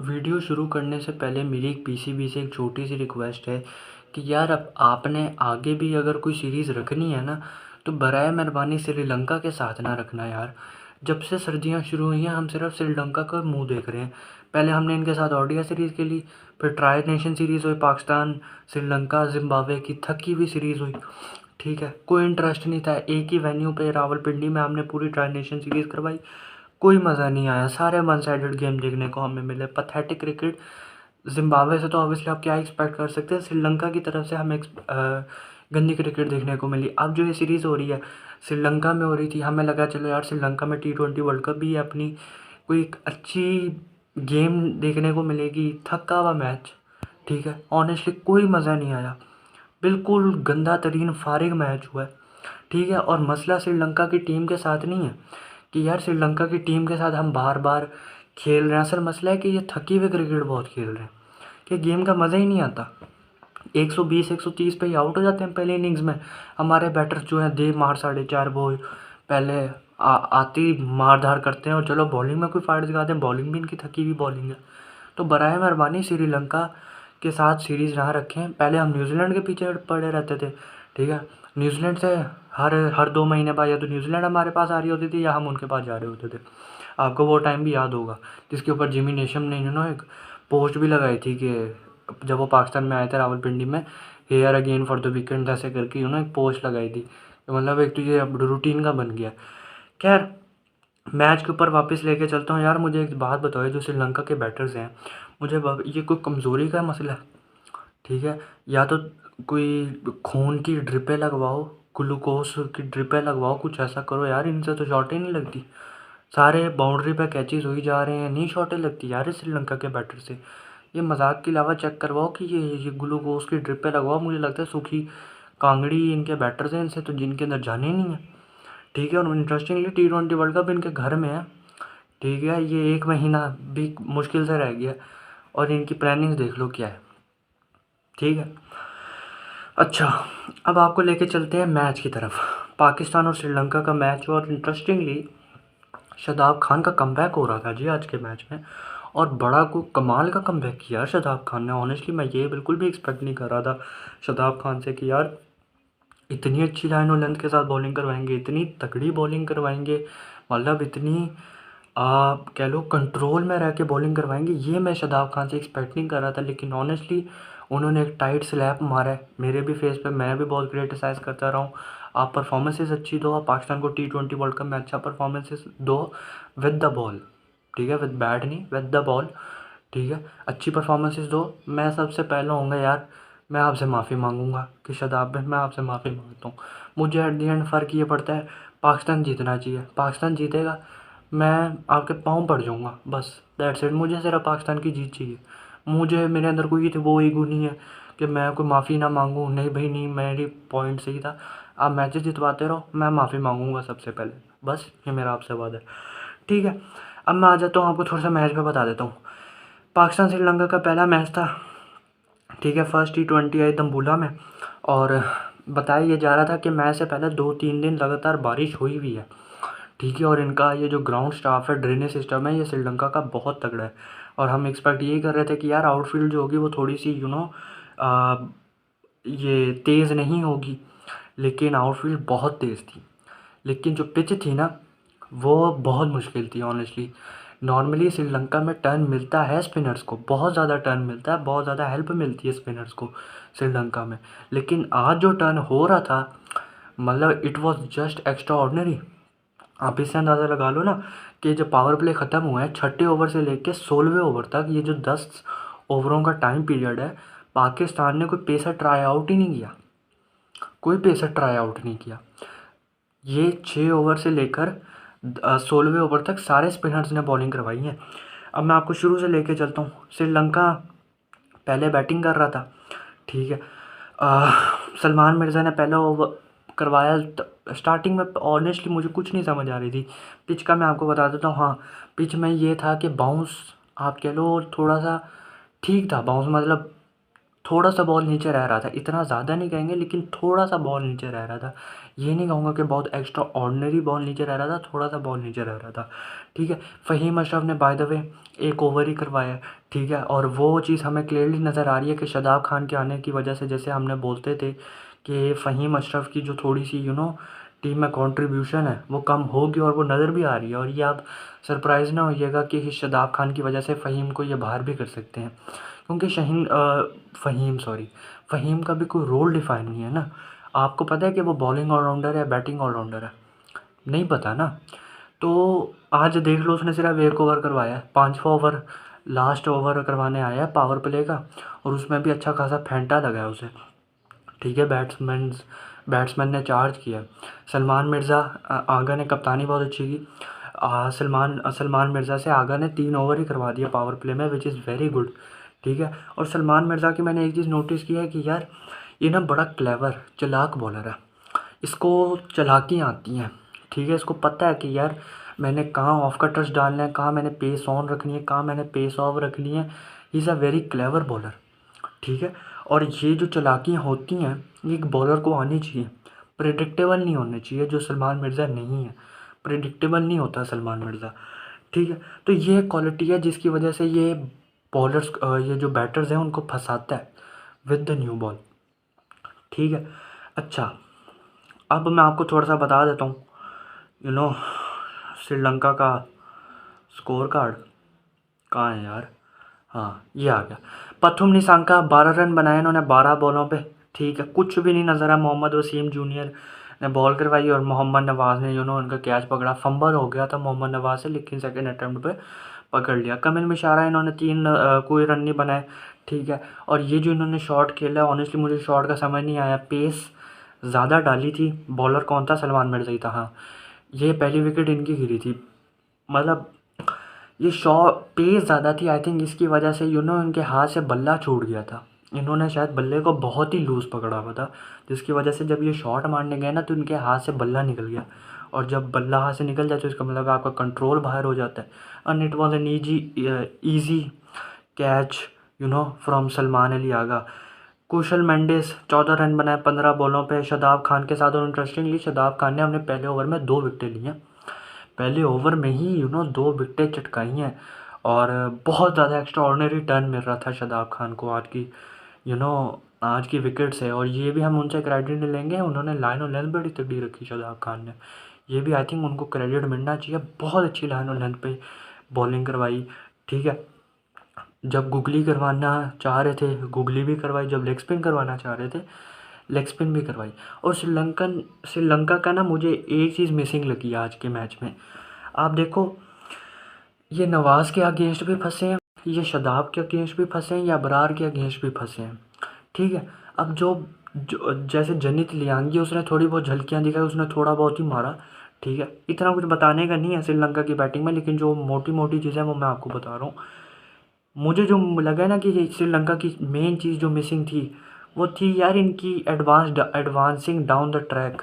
Video शुरू करने से पहले मेरी एक पीसीबी से एक छोटी सी रिक्वेस्ट है कि यार अब आपने आगे भी अगर कोई सीरीज़ रखनी है ना, तो बराए मेहरबानी श्रीलंका के साथ ना रखना यार। जब से सर्दियाँ शुरू हुई हैं हम सिर्फ श्रीलंका का मुंह देख रहे हैं। पहले हमने इनके साथ ओडीआई सीरीज़ खेली, फिर ट्राई नेशन सीरीज़ हुई, पाकिस्तान श्रीलंका जिम्बाब्वे की थकी हुई सीरीज़ हुई। ठीक है, कोई इंटरेस्ट नहीं था। एक ही वेन्यू पे रावलपिंडी में हमने पूरी ट्राई नेशन सीरीज़ करवाई, कोई मज़ा नहीं आया। सारे वन साइडेड गेम देखने को हमें मिले, पथेटिक क्रिकेट। जिम्बाब्वे से तो ऑब्वियसली आप क्या एक्सपेक्ट कर सकते हैं, श्रीलंका की तरफ से हमें गंदी क्रिकेट देखने को मिली। अब जो ये सीरीज़ हो रही है श्रीलंका में हो रही थी, हमें लगा चलो यार श्रीलंका में T20 वर्ल्ड कप भी है अपनी, कोई एक अच्छी गेम देखने को मिलेगी। थका हुआ मैच, ठीक है, ऑनेस्टली कोई मज़ा नहीं आया। बिल्कुल गंदा तरीन फारिग मैच हुआ है। ठीक है, और मसला श्रीलंका की टीम के साथ नहीं है कि यार श्रीलंका की टीम के साथ हम बार बार खेल रहे हैं। असल मसला है कि ये थकी हुए क्रिकेट बहुत खेल रहे हैं कि गेम का मज़ा ही नहीं आता। 120 130 पे ही आउट हो जाते हैं पहले इनिंग्स में। हमारे बैटर्स जो हैं दे मार 4.5 बॉल पहले आती मार धार करते हैं, और चलो बॉलिंग में कोई फाइट दिखाते हैं, बॉलिंग भी इनकी थकी हुई बॉलिंग है। तो बराए मेहरबानी श्रीलंका के साथ सीरीज़ ना रखें। पहले हम न्यूजीलैंड के पीछे पड़े रहते थे, ठीक है। न्यूजीलैंड से हर हर 2 महीने बाद या तो न्यूजीलैंड हमारे पास आ रही होती थी या हम उनके पास जा रहे होते थे। आपको वो टाइम भी याद होगा जिसके ऊपर जिमी नेशम ने एक पोस्ट भी लगाई थी कि जब वो पाकिस्तान में आए थे रावलपिंडी में, here again for the weekend ऐसे करके एक पोस्ट लगाई थी। तो मतलब एक तो ये अब रूटीन का बन गया। खैर, मैच के ऊपर वापस लेके चलता हूँ। यार मुझे एक बात बताओ, जो श्रीलंका के बैटर्स हैं, मुझे ये कोई कमज़ोरी का मसला है? ठीक है, या तो कोई खून की ड्रिपें लगवाओ, ग्लूकोज की ड्रिपें लगवाओ, कुछ ऐसा करो यार। इनसे तो शॉटें नहीं लगती। सारे बाउंड्री पे कैचेस हुई जा रहे हैं, नहीं शॉटें लगती यार इस श्रीलंका के बैटर से। ये मजाक के अलावा चेक करवाओ कि ये ग्लूकोज की ड्रिपें लगवाओ। मुझे लगता है सूखी कांगड़ी इनके बैटर्स हैं, इनसे तो जिनके अंदर जाने ही नहीं है। ठीक है, और इंटरेस्टिंगली T20 वर्ल्ड कप इनके घर में है। ठीक है, ये 1 महीना भी मुश्किल से रह गया और इनकी प्लानिंग देख लो क्या है। ठीक है, अच्छा, अब आपको लेके चलते हैं मैच की तरफ। पाकिस्तान और श्रीलंका का मैच, और इंटरेस्टिंगली शादाब खान का कमबैक हो रहा था जी आज के मैच में। और बड़ा को कमाल का कमबैक किया शादाब खान ने। ऑनेस्टली मैं ये बिल्कुल भी एक्सपेक्ट नहीं कर रहा था शादाब खान से कि यार इतनी अच्छी लाइन और लेंथ के साथ बॉलिंग करवाएंगे, इतनी तगड़ी बॉलिंग करवाएंगे, मतलब इतनी आप कह लो कंट्रोल में रह के बॉलिंग करवाएंगे। ये मैं शादाब खान से एक्सपेक्ट नहीं कर रहा था। लेकिन ऑनेस्टली उन्होंने एक टाइट स्लैप मारा है मेरे भी फेस पे। मैं भी बहुत क्रिटिसाइज़ करता रहा हूँ, आप परफॉर्मेंसेस अच्छी दो, आप पाकिस्तान को T20 वर्ल्ड कप में अच्छा परफॉर्मेंसेस दो विद द बॉल। ठीक है, विद बैट नहीं, विद द बॉल। ठीक है, अच्छी परफॉर्मेंसेस दो। मैं सबसे पहले होऊंगा यार, मैं आपसे माफ़ी मांगूंगा कि शादाब भाई, मैं आपसे माफ़ी मांगता हूँ। मुझे एट दी एंड फ़र्क ये पड़ता है, पाकिस्तान जीतना चाहिए। पाकिस्तान जीतेगा, मैं आपके पाँव पड़ जाऊंगा, बस दैट्स इट। मुझे सिर्फ पाकिस्तान की जीत चाहिए। मुझे मेरे अंदर कोई वो ईगो नहीं है कि मैं कोई माफ़ी ना मांगूँ। नहीं भाई नहीं, मेरी पॉइंट सही था। आप मैचेस जितवाते रहो, मैं माफ़ी मांगूंगा सबसे पहले, बस ये मेरा आपसे वादा है। ठीक है, अब मैं आ जाता हूँ, आपको थोड़ा सा मैच पे बता देता हूँ। पाकिस्तान श्रीलंका का पहला मैच था, ठीक है, फर्स्ट T20 आई तंबूला में। और बताया ये जा रहा था कि मैच से पहले 2-3 दिन लगातार बारिश हुई हुई है। ठीक है, और इनका ये जो ग्राउंड स्टाफ है, ड्रेनेज सिस्टम है, ये श्रीलंका का बहुत तगड़ा है। और हम एक्सपेक्ट यही कर रहे थे कि यार आउटफील्ड जो होगी वो थोड़ी सी ये तेज़ नहीं होगी, लेकिन आउटफील्ड बहुत तेज़ थी। लेकिन जो पिच थी ना, वो बहुत मुश्किल थी ऑनेस्टली। नॉर्मली श्रीलंका में टर्न मिलता है स्पिनर्स को, बहुत ज़्यादा टर्न मिलता है, बहुत ज़्यादा हेल्प मिलती है स्पिनर्स को श्रीलंका में। लेकिन आज जो टर्न हो रहा था, मतलब it was just extra ordinary. आप इससे अंदाज़ा लगा लो ना कि जब पावर प्ले ख़त्म हुआ है, छठे ओवर से लेकर 16वें ओवर तक, ये जो 10 ओवरों का टाइम पीरियड है, पाकिस्तान ने कोई पेसर ट्राई आउट ही नहीं किया। कोई पेसर ट्राई आउट नहीं किया। ये 6 ओवर से लेकर 16वें ओवर तक सारे स्पिनर्स ने बॉलिंग करवाई है। अब मैं आपको शुरू से लेके चलता हूँ। श्रीलंका पहले बैटिंग कर रहा था, ठीक है। सलमान मिर्ज़ा ने पहला ओवर करवाया। स्टार्टिंग में ऑनेस्टली मुझे कुछ नहीं समझ आ रही थी पिच का। मैं आपको बता देता हूँ। हाँ, पिच में ये था कि बाउंस आप कह लो थोड़ा सा ठीक था। बाउंस मतलब थोड़ा सा बॉल नीचे रह रहा था, इतना ज़्यादा नहीं कहेंगे लेकिन थोड़ा सा बॉल नीचे रह रहा था। ये नहीं कहूँगा कि बहुत एक्स्ट्रा ऑर्डिनरी बॉल नीचे रह रहा था, थोड़ा सा बॉल नीचे रह रहा था। ठीक है, फ़हीम अशरफ ने बाय द वे एक ओवर ही करवाया। ठीक है, और वो चीज़ हमें क्लियरली नज़र आ रही है कि शादाब खान के आने की वजह से, जैसे हमने बोलते थे कि फ़हीम अशरफ की जो थोड़ी सी टीम में कंट्रीब्यूशन है वो कम होगी, और वो नज़र भी आ रही है। और ये आप सरप्राइज़ ना होइएगा कि शादाब खान की वजह से फ़हीम को ये बाहर भी कर सकते हैं, क्योंकि फ़हीम का भी कोई रोल डिफाइन नहीं है ना। आपको पता है कि वो बॉलिंग ऑलराउंडर है, बैटिंग ऑलराउंडर है? नहीं पता ना। तो आज देख लो, उसने सिर्फ एक ओवर करवाया है, 5वां ओवर लास्ट ओवर करवाने आया है पावर प्ले का, और उसमें भी अच्छा खासा फेंटा लगा है उसे। ठीक है, बैट्समैन ने चार्ज किया। सलमान मिर्ज़ा आगा ने कप्तानी बहुत अच्छी की। सलमान मिर्ज़ा से आगा ने 3 ओवर ही करवा दिया पावर प्ले में, विच इज़ वेरी गुड। ठीक है, और सलमान मिर्ज़ा की मैंने एक चीज़ नोटिस की है कि यार ये ना बड़ा क्लेवर चालाक बॉलर है, इसको चालाकियाँ आती हैं। ठीक है, इसको पता है कि यार मैंने कहाँ ऑफ का टच डालना है, कहाँ मैंने पेस ऑन रखनी है, कहाँ मैंने पेस ऑफ रखनी है। He is a very clever bowler. ठीक है, और ये जो चालाकियाँ होती हैं ये एक बॉलर को आनी चाहिए, प्रिडिक्टेबल नहीं होने चाहिए, जो सलमान मिर्ज़ा नहीं है। प्रिडिक्टेबल नहीं होता सलमान मिर्ज़ा। ठीक है, तो ये क्वालिटी है जिसकी वजह से ये बॉलर्स ये जो बैटर्स हैं उनको फंसाता है विद द न्यू बॉल। ठीक है, अच्छा अब मैं आपको थोड़ा सा बता देता हूँ यू नो श्रीलंका का स्कोर कार्ड कहाँ है यार। हाँ, ये आ गया। पथुम निसांका 12 रन बनाए इन्होंने 12 बॉलों पे। ठीक है, कुछ भी नहीं नज़र आया। मोहम्मद वसीम जूनियर ने बॉल करवाई और मोहम्मद नवाज़ ने उनका कैच पकड़ा। फंबल हो गया था मोहम्मद नवाज़ से, लेकिन सेकंड अटैम्प्ट पे पकड़ लिया। कमिल मिशारा इन्होंने 3 कोई रन नहीं बनाए। ठीक है, और ये जो इन्होंने शॉट खेला, ऑनेस्टली मुझे शॉट का समझ नहीं आया। पेस ज़्यादा डाली थी। बॉलर कौन था? सलमान मिर्ज़ा ही था। हाँ, ये पहली विकेट इनकी गिरी थी। मतलब ये पेस ज़्यादा थी, आई थिंक इसकी वजह से इनके हाथ से बल्ला छूट गया था। इन्होंने शायद बल्ले को बहुत ही लूज़ पकड़ा हुआ था, जिसकी वजह से जब ये शॉट मारने गए ना तो इनके हाथ से बल्ला निकल गया। और जब बल्ला हाथ से निकल जाए तो इसका मतलब आपका कंट्रोल बाहर हो जाता है। And it was an easy catch from Salman Ali Agha. Kushal Mendis 14 run बनाए 15 बॉलों पे शादाब खान के साथ। और इंटरेस्टिंगली शादाब खान ने अपने पहले ओवर में 2 विकेटें ली हैं। पहले ओवर में ही 2 विकेटें चटकाई हैं, और बहुत ज़्यादा एक्स्ट्रा ऑर्डिनरी टर्न मिल रहा था शादाब खान को आज की आज की विकेट से। और ये भी हम उनसे क्रेडिट नहीं लेंगे, उन्होंने लाइन और लेंथ बड़ी तगड़ी रखी शादाब खान ने। ये भी आई थिंक उनको क्रेडिट मिलना चाहिए। बहुत अच्छी लाइन और लेंथ पे बॉलिंग करवाई। ठीक है, जब गुगली करवाना चाह रहे थे गुगली भी करवाई, जब लेग स्पिन करवाना चाह रहे थे लेग स्पिन भी करवाई। और श्रीलंका का ना मुझे एक चीज़ मिसिंग लगी आज के मैच में। आप देखो, ये नवाज़ के अगेंस्ट भी फंसे हैं, ये शादाब के अगेंस्ट भी फंसे हैं, या अबरार के अगेंस्ट भी फंसे हैं। ठीक है, अब जो जैसे जनित लियांगी उसने थोड़ी बहुत झलकियाँ दिखाई, उसने थोड़ा बहुत ही मारा। ठीक है, इतना कुछ बताने का नहीं है श्रीलंका की बैटिंग में, लेकिन जो मोटी मोटी चीज़ें वो मैं आपको बता रहा हूँ। मुझे जो लगा ना कि श्रीलंका की मेन चीज़ जो मिसिंग थी वो थी यार इनकी एडवांसिंग डाउन द ट्रैक।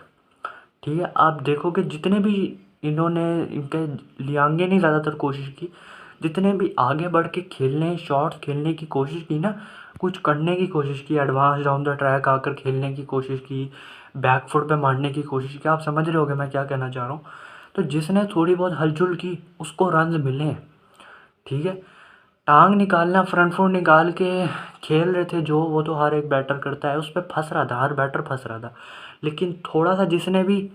ठीक है, आप देखोगे जितने भी इन्होंने इनके लियांगे ने ज़्यादातर कोशिश की, जितने भी आगे बढ़ के खेलने शॉट्स खेलने की कोशिश की ना, कुछ करने की कोशिश की, एडवांस डाउन द ट्रैक आकर खेलने की कोशिश की, बैक फुट पे मारने की कोशिश की। आप समझ रहे होगे मैं क्या कहना चाह रहा हूँ। तो जिसने थोड़ी बहुत हलचल की उसको रन मिले। ठीक है, टांग निकालना फ्रंट फुट निकाल के खेल रहे थे जो, वो तो हर एक बैटर करता है, उस पर फंस रहा था, हर बैटर फंस रहा था। लेकिन थोड़ा सा जिसने भी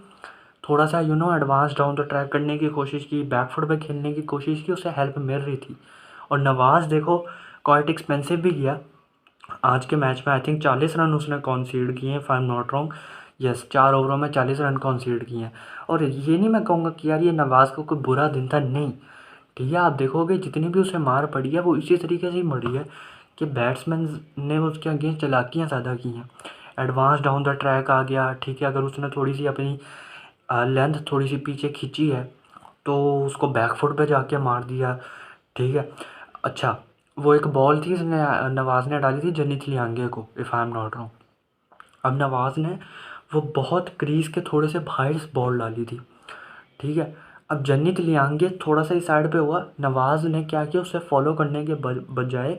थोड़ा सा एडवांस डाउन द ट्रैक करने की कोशिश की, बैक फुट पे खेलने की कोशिश की, उसे हेल्प मिल रही थी। और नवाज़ देखो क्वाइट एक्सपेंसिव भी गया आज के मैच में। आई थिंक 40 रन उसने कॉन्सीड किए हैं, if I am not wrong. Yes, 4 ओवरों में 40 रन कॉन्सीड किए हैं। और ये नहीं मैं कहूँगा कि यार ये नवाज़ का कोई बुरा दिन था, नहीं। ठीक है, आप देखोगे जितनी भी उसे मार पड़ी है वो इसी तरीके से ही मरी है कि बैट्समैन ने उसके अगेंस्ट चालाकियाँ ज़्यादा की हैं। एडवांस डाउन द ट्रैक आ गया। ठीक है, अगर उसने थोड़ी सी अपनी लेंथ थोड़ी सी पीछे खींची है तो उसको बैक फुट पे जाके मार दिया। ठीक है, अच्छा वो एक बॉल थी इसने नवाज़ ने डाली थी जनित लियांगे को, if I am not wrong. अब नवाज़ ने वो बहुत क्रीज के थोड़े से बाहर बॉल डाली थी। ठीक है, अब जनित लियांगे थोड़ा सा ही साइड पे हुआ, नवाज़ ने क्या किया, उसे फॉलो करने के बजाय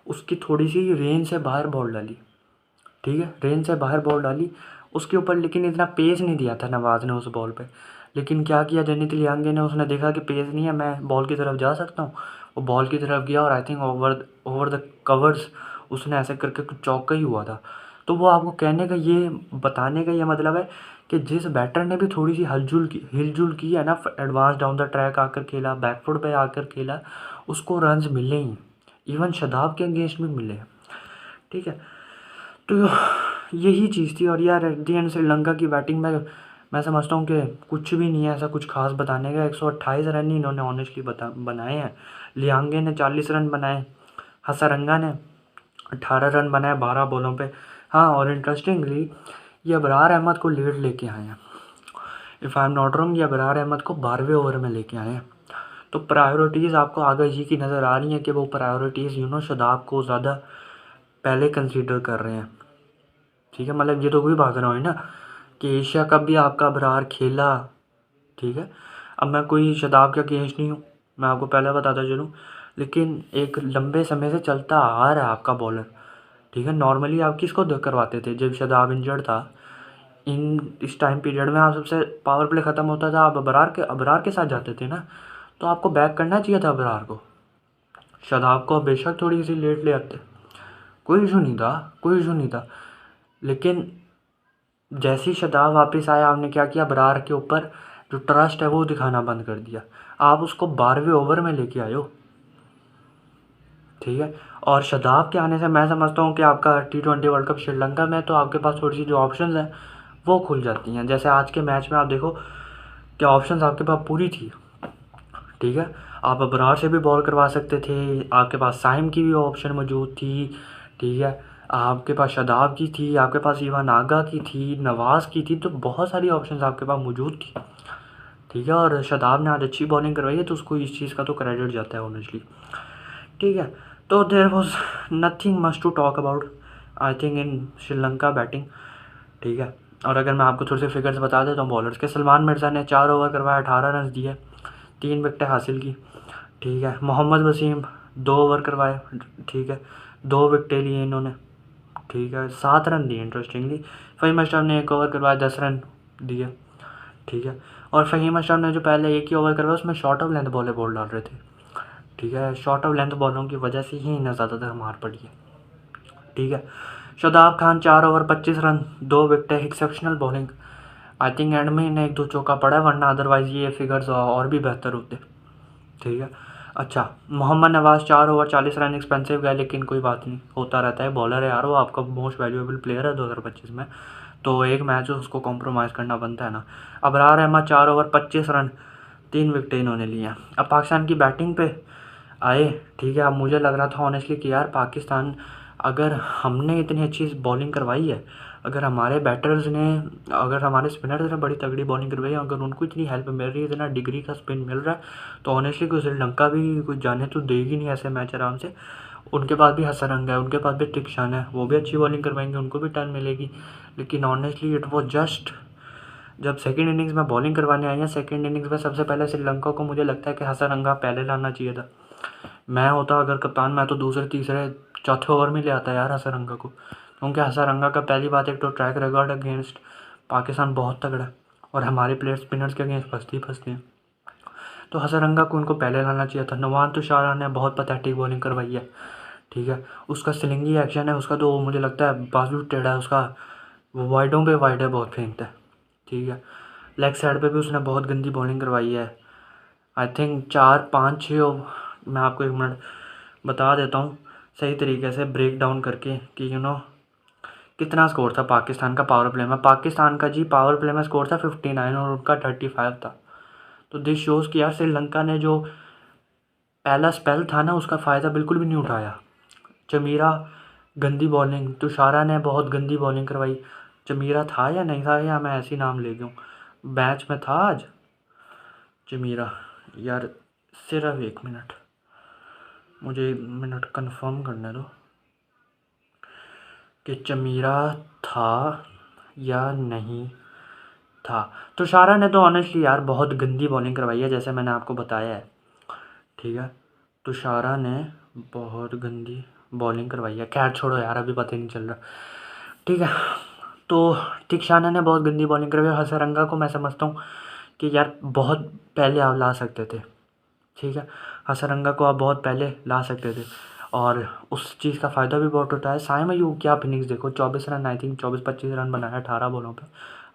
उसकी थोड़ी सी रेंज से बाहर बॉल डाली। ठीक है, रेंज से बाहर बॉल डाली उसके ऊपर, लेकिन इतना पेस नहीं दिया था नवाज़ ने उस बॉल पे। लेकिन क्या किया जनित लियांगे ने, उसने देखा कि पेस नहीं है, मैं बॉल की तरफ जा सकता हूँ, वो बॉल की तरफ गया और I think over over the covers उसने ऐसे करके कुछ चौका ही हुआ था। तो वो आपको कहने का ये बताने का ये मतलब है कि जिस बैटर ने भी थोड़ी सी हिलजुल की है ना, एडवांस डाउन द ट्रैक आकर खेला, बैकफुट पे आकर खेला, उसको रन्स मिले ही। इवन शदाब के अगेंस्ट भी मिले। ठीक है, तो यही चीज़ थी। और यार एट दी एंड श्रीलंका की बैटिंग में मैं समझता हूँ कि कुछ भी नहीं है ऐसा कुछ खास बताने का। 128 रन ही इन्होंने ऑनेस्टली बनाए हैं। लियांगे ने 40 रन बनाए, हसरंगा ने 18 रन बनाए 12 बॉलों पे। हाँ, और इंटरेस्टिंगली ये अबरार अहमद को लीड लेके आए हैं। If I am not wrong, ये अबरार अहमद को 12वें ओवर में लेके आए हैं। तो प्रायोरिटीज़ आपको आगे जी की नज़र आ रही हैं कि वो प्रायोरिटीज़ शदाब को ज़्यादा पहले कंसीडर कर रहे हैं। ठीक है, मतलब ये तो कोई बात ना हुई ना कि एशिया कप भी आपका अबरार खेला। ठीक है, अब मैं कोई शदाब के अगेंस्ट नहीं हूँ, मैं आपको पहले बताता चलूँ, लेकिन एक लंबे समय से चलता आ रहा है आपका बॉलर। ठीक है, नॉर्मली आप किसको करवाते थे जब शदाब इंजर्ड था? इस टाइम पीरियड में आप सबसे पावर प्ले ख़त्म होता था, आप अबरार के साथ जाते थे ना। तो आपको बैक करना चाहिए था अबरार को। शदाब को बेशक थोड़ी सी लेट ले आते, कोई इशू नहीं था, कोई इशू नहीं था। लेकिन जैसे ही शदाब वापस आया, आपने क्या किया, अबरार के ऊपर जो ट्रस्ट है वो दिखाना बंद कर दिया। आप उसको 12वें ओवर में लेके आए हो। ठीक है, और शदाब के आने से मैं समझता हूँ कि आपका T20 वर्ल्ड कप श्रीलंका में तो आपके पास थोड़ी सी जो ऑप्शंस हैं वो खुल जाती हैं। जैसे आज के मैच में आप देखो कि ऑप्शंस आपके पास पूरी थी। ठीक है, आप अबरार से भी बॉल करवा सकते थे, आपके पास साइम की भी ऑप्शन मौजूद थी। ठीक है, आपके पास शदाब की थी, आपके पास इवान आगा की थी, नवाज़ की थी, तो बहुत सारी ऑप्शंस आपके पास मौजूद थी। ठीक है, और शदाब ने आज अच्छी बॉलिंग करवाई है तो उसको इस चीज़ का तो क्रेडिट जाता है ऑनेस्टली। ठीक है, तो there was nothing much to talk about I think in Sri Lanka batting. ठीक है, और अगर मैं आपको थोड़े से फिगर्स बता देता हूँ बॉलर्स के, सलमान मिर्ज़ा ने 4 ओवर करवाया, 18 रन दिए, 3 विकेटें हासिल की। ठीक है, मोहम्मद वसीम 2 ओवर करवाए। ठीक है, 2 विकेटें लिए इन्होंने। ठीक है, 7 रन दिए इंटरेस्टिंगली। फ़हीम अशरफ ने 1 ओवर करवाया, 10 रन दिए। ठीक है, और फ़हीम अशरफ ने जो पहले एक ही ओवर करवाया उसमें शॉर्ट ऑफ लेंथ बॉल डाल रहे थे। ठीक है, शॉर्ट ऑफ लेंथ बॉलों की वजह से ही इन्हें ज़्यादातर मार पड़ी है। ठीक है, शादाब खान 4 ओवर 25 रन, 2 विकेटें, exceptional bowling. I think end में इन्हें 1-2 चौका पड़ा है, वरना अदरवाइज़ ये फिगर्स और भी बेहतर होते। ठीक है, अच्छा, मोहम्मद नवाज़ 4 ओवर 40 रन, एक्सपेंसिव गए, लेकिन कोई बात नहीं, होता रहता है, बॉलर है यार, वो आपका मोस्ट वैल्यूएबल प्लेयर है 2025 में, तो एक मैच उसको कॉम्प्रोमाइज़ करना बनता है ना। अबरार अहमद 4 ओवर 25 रन, 3 विकेटें इन्होंने ली हैं। अब पाकिस्तान की बैटिंग पे आए। ठीक है, अब मुझे लग रहा था ऑनेस्टली कि यार पाकिस्तान, अगर हमने इतनी अच्छी बॉलिंग करवाई है, अगर हमारे बैटर्स ने, अगर हमारे स्पिनर्स ने बड़ी तगड़ी बॉलिंग करवाई है, अगर उनको इतनी हेल्प मिल रही है, इतना डिग्री का स्पिन मिल रहा है, तो ऑनेस्टली कोई श्रीलंका भी कुछ जाने तो देगी नहीं ऐसे मैच आराम से। उनके पास भी हसरंगा है, उनके पास भी तिक्षान है, वो भी अच्छी बॉलिंग करवाएंगे, उनको भी टर्न मिलेगी। लेकिन ऑनेस्टली इट वॉज जस्ट, जब सेकेंड इनिंग्स में बॉलिंग करवाने आई है, सेकेंड इनिंग्स में सबसे पहले श्रीलंका को मुझे लगता है कि हसरंगा पहले लाना चाहिए था। मैं होता अगर कप्तान, मैं तो दूसरे तीसरे चौथे ओवर में ले आता यार हसरंगा को, क्योंकि हसरंगा का पहली बात, एक तो ट्रैक रिकॉर्ड अगेंस्ट पाकिस्तान बहुत तगड़ा है, और हमारे प्लेयर स्पिनर्स के अगेंस्ट फंसते हैं। तो हसरंगा को उनको पहले लाना चाहिए था। नवान तुषारा ने बहुत पैथेटिक बॉलिंग करवाई है। ठीक है, उसका स्लिंगी एक्शन है उसका, तो मुझे लगता है बाजू टेढ़ा है उसका, वो वाइडों पे वाइड है, बहुत फेंकता है। ठीक है, लेग साइड पे भी उसने बहुत गंदी बॉलिंग करवाई है। आई थिंक 4-5-6, मैं आपको 1 मिनट बता देता हूँ सही तरीके से ब्रेक डाउन करके कि कितना स्कोर था पाकिस्तान का पावर प्ले में। पाकिस्तान का जी पावर प्ले में स्कोर था 59 और उनका 35 था। तो दिस शोज़ कि यार श्रीलंका ने जो पहला स्पेल था ना उसका फ़ायदा बिल्कुल भी नहीं उठाया। चमीरा गंदी बॉलिंग, तुषारा ने बहुत गंदी बॉलिंग करवाई। चमीरा था या नहीं था, या मैं ऐसे ही नाम ले गया हूँ, मैच में था आज चमीरा यार। सिर्फ 1 मिनट, मुझे 1 मिनट कंफर्म करने दो कि चमीरा था या नहीं था। तुषारा ने तो ऑनेस्टली यार बहुत गंदी बॉलिंग करवाई है, जैसे मैंने आपको बताया है। ठीक है, तुषारा ने बहुत गंदी बॉलिंग करवाई है। खैर छोड़ो यार, अभी पता ही नहीं चल रहा। ठीक है। तो तिक्षाना ने बहुत गंदी बॉलिंग करी। हसरंगा को मैं समझता हूँ कि यार बहुत पहले आप ला सकते थे, ठीक है। हसरंगा को आप बहुत पहले ला सकते थे और उस चीज़ का फ़ायदा भी बहुत होता है। साइम अयूब की आप इनिंग्स देखो, 24 रन, आई थिंक 24-25 रन बनाया 18 बॉलों पे।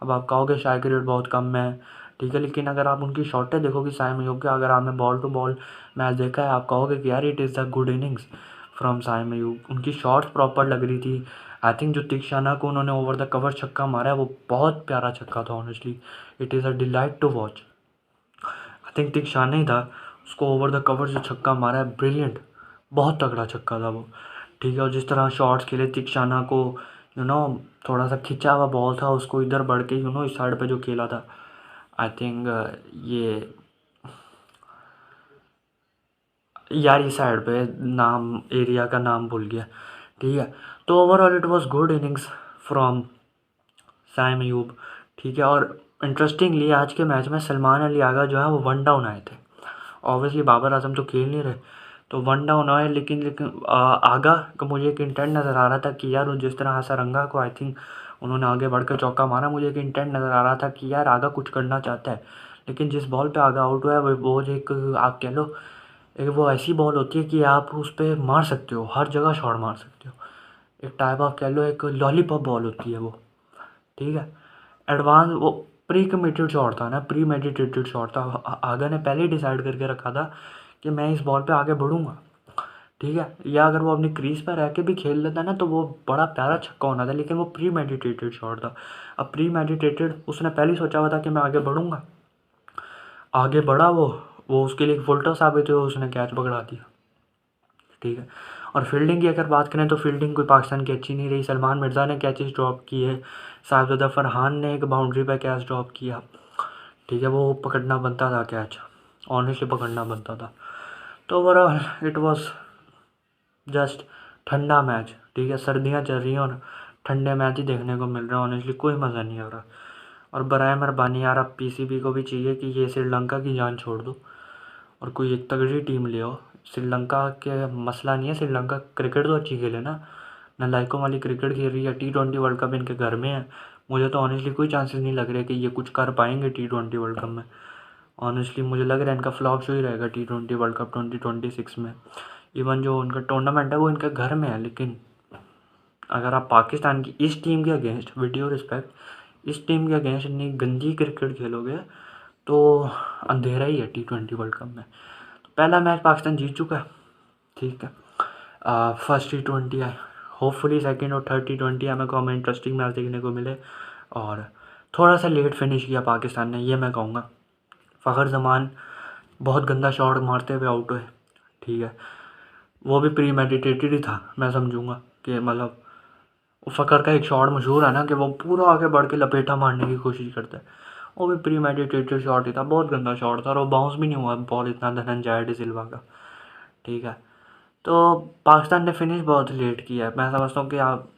अब आप कहोगे स्ट्राइक रेट बहुत कम है, ठीक है, लेकिन अगर आप उनकी शॉटें देखोगे साइम अयूब के, अगर आपने बॉल टू बॉल मैच देखा है, आप कहोगे कि यार it is the good innings from Saim Ayub. उनकी शॉट्स प्रॉपर लग रही थी। आई थिंक जो तिक्षाना को उन्होंने ओवर द कवर छक्का मारा है वो बहुत प्यारा छक्का था honestly. It is a delight to watch. I think Theekshana ही था, उसको ओवर द कवर जो छक्का मारा है, ब्रिलियंट, बहुत तगड़ा छक्का था वो, ठीक है। और जिस तरह शॉट्स खेले तिक्षाना को, यू नो थोड़ा सा खिंचा हुआ बॉल था, उसको इधर बढ़ के इस साइड पे जो खेला था, आई थिंक ये यार इस साइड पे नाम एरिया का नाम भूल गया, ठीक है। तो overall it was good innings from Saim Ayub, ठीक है। और इंटरेस्टिंगली आज के मैच में सलमान अली आगा जो है वो वन डाउन आए थे। ऑब्वियसली बाबर आजम तो खेल नहीं रहे, तो वन डाउन आए, लेकिन आगा का मुझे एक इंटेंट नज़र आ रहा था कि यार वो जिस तरह हसरंगा को आई थिंक उन्होंने आगे बढ़कर चौका मारा, मुझे एक इंटेंट नज़र आ रहा था कि यार आगा कुछ करना चाहता है। लेकिन जिस बॉल पे आगा आउट हुआ है वो एक आप कह लो एक वो ऐसी बॉल होती है कि आप उस पर मार सकते हो, हर जगह शॉट मार सकते हो। एक टाइप ऑफ कह लो एक लॉलीपॉप बॉल होती है वो, ठीक है। एडवांस वो प्री कमिटेड शॉट था ना, प्री मेडिटेटेड शॉट था। आगा ने पहले ही डिसाइड करके रखा था कि मैं इस बॉल पे आगे बढ़ूंगा, ठीक है। या अगर वो अपनी क्रीज पर रह के भी खेल लेता ना तो वो बड़ा प्यारा छक्का होना था, लेकिन वो प्री मेडिटेटेड शॉट था। अब प्री मेडिटेटेड उसने पहले ही सोचा हुआ था कि मैं आगे बढ़ूंगा, आगे बढ़ा वो उसके लिए एक वोल्टर साबित हुआ, उसने कैच पकड़ा दिया, ठीक है। और फील्डिंग की अगर बात करें तो फील्डिंग कोई पाकिस्तान की अच्छी नहीं रही। सलमान मिर्ज़ा ने कैचेस ड्रॉप किए, साहिबजादा फरहान ने एक बाउंड्री पर कैच ड्रॉप किया, ठीक है। वो पकड़ना बनता था कैच, ऑनेस्टली पकड़ना बनता था। तो ओवरऑल इट वाज जस्ट ठंडा मैच, ठीक है। सर्दियाँ चल रही हैं और ठंडे मैच ही देखने को मिल रहे हैं, ऑनेस्टली कोई मज़ा नहीं आ रहा। और बराए मेहरबानी यार अब पीसीबी को भी चाहिए कि ये श्रीलंका की जान छोड़ दो और कोई एक तगड़ी टीम ले आओ। श्रीलंका के मसला नहीं है, श्रीलंका क्रिकेट तो अच्छी खेले ना, नालायकों वाली क्रिकेट खेल रही है। T20 वर्ल्ड कप इनके घर में है, मुझे तो ऑनेस्टली कोई चांसेस नहीं लग रहे कि ये कुछ कर पाएंगे T20 वर्ल्ड कप में। ऑनेस्टली मुझे लग रहा है इनका फ्लॉप शो ही रहेगा T20 वर्ल्ड कप 2026 में। इवन जो उनका टूर्नामेंट है वो इनके घर में है, लेकिन अगर आप पाकिस्तान की इस टीम के अगेंस्ट, वीडियो रिस्पेक्ट, इस टीम के अगेंस्ट इतनी गंदी क्रिकेट खेलोगे तो अंधेरा ही है T20 वर्ल्ड कप में। तो पहला मैच पाकिस्तान जीत चुका है, ठीक है। फर्स्ट T20 है, होपफुली सेकंड और थर्ड T20 हमें को हमें इंटरेस्टिंग मैच देखने को मिले। और थोड़ा सा लेट फिनिश किया पाकिस्तान ने, ये मैं कहूँगा। फ़खर जमान बहुत गंदा शॉट मारते हुए आउट हुए, ठीक है। वो भी प्री मेडिटेटेड ही था, मैं समझूंगा कि मतलब फ़खर का एक शॉट मशहूर है ना कि वो पूरा आगे बढ़ के लपेटा मारने की कोशिश करता है, वो भी प्री मेडिटेटेड शॉट ही था, बहुत गंदा शॉट था और वो बाउंस भी नहीं हुआ बॉल इतना धनंजय डिसिल्वा का, ठीक है। तो पाकिस्तान ने फिनिश बहुत लेट किया है, मैं समझता हूँ कि आप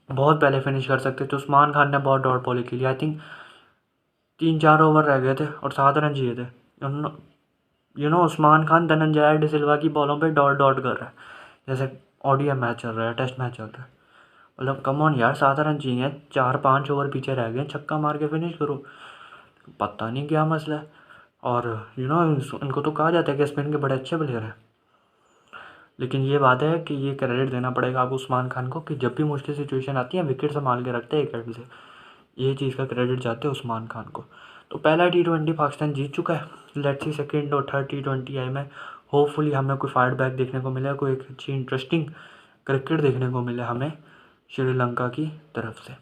बहुत पहले फिनिश कर सकते थे। उस्मान खान ने बहुत डॉट बॉलिंग खेली, आई थिंक 3-4 ओवर रह गए थे और 7 रन चाहिए थे। उस्मान खान धनंजय डिसिल्वा की बॉलों पे डॉट डॉट कर रहा है जैसे ओडीआई मैच चल रहा है, टेस्ट मैच चल रहा है। मतलब कम ऑन यार, 7 रन चाहिए, 4-5 ओवर पीछे रह गए, छक्का मार के फिनिश करो, पता नहीं क्या मसला है। और इनको तो कहा जाता है कि स्पिन के बड़े अच्छे प्लेयर हैं, लेकिन ये बात है कि ये क्रेडिट देना पड़ेगा आपको उस्मान खान को कि जब भी मुश्किल सिचुएशन आती है विकेट संभाल के रखते हैं एक एंड से, ये चीज़ का क्रेडिट जाते हैं उस्मान खान को। तो पहला T20 पाकिस्तान जीत चुका है, लेट्स सी सेकंड और थर्ड T20 आई में होपफुली हमें कोई फाइट बैक देखने को मिले, कोई एक अच्छी इंटरेस्टिंग क्रिकेट देखने को मिले हमें श्रीलंका की तरफ से।